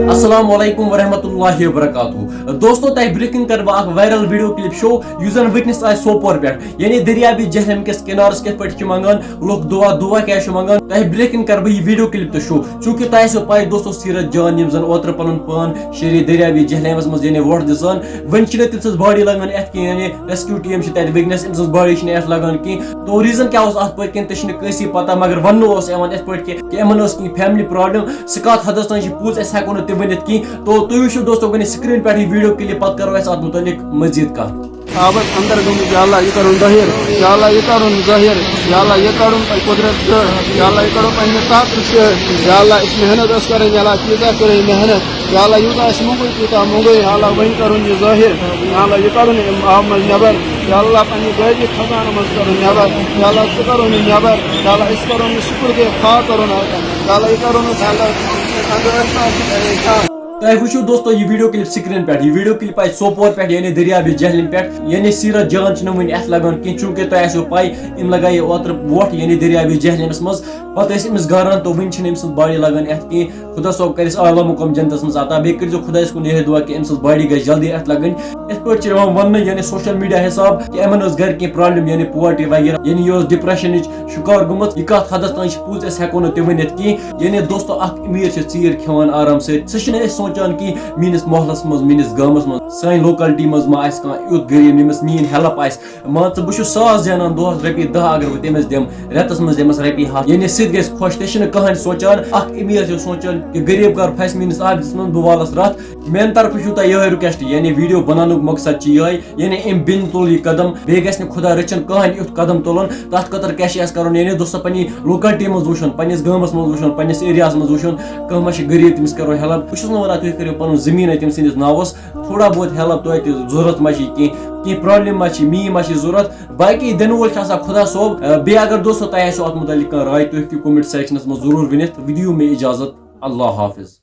السلام علیکم ورحمۃ اللہ وبرکاتہ دوستو تہ برکنگ کر بہ وائرل ویڈیو کلپ شو یس زن وٹنس آئے سوپور پہ یعنی دریابی جہلم کس کنارس کت پہ منگان لوگ دعا کیا منگان تہ برکنگ کر بہ یہ ویڈیو کلپ تو شو چونکہ تہ آسو پائی دوستو سیرت جان یم زن اوتر پن پان شیری دریابی جہلمس مز یعنی ووٹ دسان ون تم سز باڈی لگان ات کی یعنی ریسکیو ٹیم تت ونکس ام سز باڈی ات لگان کی تو ریزن کیا ات پہ کن تہ کنسی پتہ مگر ون ات پہ کہ یمن فیملی پرابلم سہ کت حدس تین پوز اس ہیکو نہ تہ ونت کی تو تھی وچو دوستو گنی سکرین پہ ویڈیو کلپ پتہ کرو اس ات متعلق مزید کت آبس اندر گمت یا اللہ یہ کرن ظاہر یا اللہ یہ کرن ظاہر یا اللہ یہ کرن قدرت یا اللہ یہ کرن پنہ طاقت یا اللہ اس محنت اس کرن یا اللہ تیزا کرن محنت یا اللہ یوتا اس منگوئی تیتا منگوئی یا اللہ وہی کرن یہ ظاہر یا اللہ یہ کرن آمد نبر یا اللہ پنہ گیجی خزان مز کرن نبر یا اللہ سہ کرن نبر یا اللہ اس کرن شکر کے خواہ کرن یا اللہ یہ کرن یا اللہ تہ وچو دوستو یہ ویڈیو کلپ سکرین پہ یہ ویڈیو کلپ آئی سوپور پہ یعنی دریابی جہلم پہ یعنی سیرت جان چھ ون ات لگان کی چونکہ تہ آسو پائی ام لگائی اوتر ووٹ یعنی دریابی جہلمس مز پتہ امس گاران تو ون ام سن باڈی لگان ات کی خدا صوب کرس اعلی مقام جنتس مز عطا بی کرزو خدا کن یہ دعا کہ ام سن باڈی گژھِ جلدی ات لگن ات پہ ون یعنی سوشل میڈیا حساب کہ امن گھر کی پرابلم یعنی پوورٹی وغیرہ یعنی یہ ڈپریشن شکار گمت یہ کت حدس تین پوز اس ہیکو نہ تہ ونت کی یعنی دوستو اخ امیر ژیر کھوان آرام سے سہ سوچان کہ میس محلس مز میس گامس مز سان لوکلٹی مز ما آس کھانا یوت غریب یمس میری ہیلپ آس مان ژٕ بہٕ چھُس 100 زینان دۄہس رۄپیہِ 10 اگر بہٕ تٔمِس دِمہٕ رٮ۪تس منٛز دِمس رۄپیہِ 100 یعنی سُہ تہِ گژھِ خۄش تہِ چھُنہٕ کٕہٕنۍ سونٛچان اکھ امیر چھُ سونٛچان کہِ غریب کر پھسہِ میٲنِس عابدس منٛز بہٕ والس رتھ میانہِ طرفہٕ چھُو تۄہہِ یِہوے رِکویسٹ یعنی ویڈیو بناونُک مقصد چھُ یِہوے یعنی امہِ بِن تُل یہِ قدم بیٚیہِ گژھِ نہٕ خۄدا رٔچھِنۍ کٕہٕنۍ یُتھ قدم تُلُن تتھ خٲطرٕ کیاہ چھُ اَسہِ کرُن یعنی دوستو پننہِ لوکلٹی منٛز وٕچھُن پننِس گامس منٛز وٕچھُن پننِس ایریاہس منٛز وٕچھُن کانٛہہ ما چھُ غریب تٔمِس کرو ہیلپ بہٕ چھُس نہٕ ونان تُہۍ کٔرِو پنُن زٔمیٖن تٔمۍ سٕنٛدِس ناوس تھوڑا بہت ہیلپ توتہِ ضرورت ما چھِ کینٛہہ پرابلم ما چھِ میٲنۍ ما چھِ ضرورت باقی دِنہٕ وول چھُ آسان خدا صوب بیٚیہِ اگر دوستو تۄہہِ آسیو اتھ متعلق کانٛہہ راے تُہۍ ہیٚکِو کومنٹ سیکشنس منٛز ضروٗر ؤنِتھ وِدیو مےٚ اجازت اللہ حافظ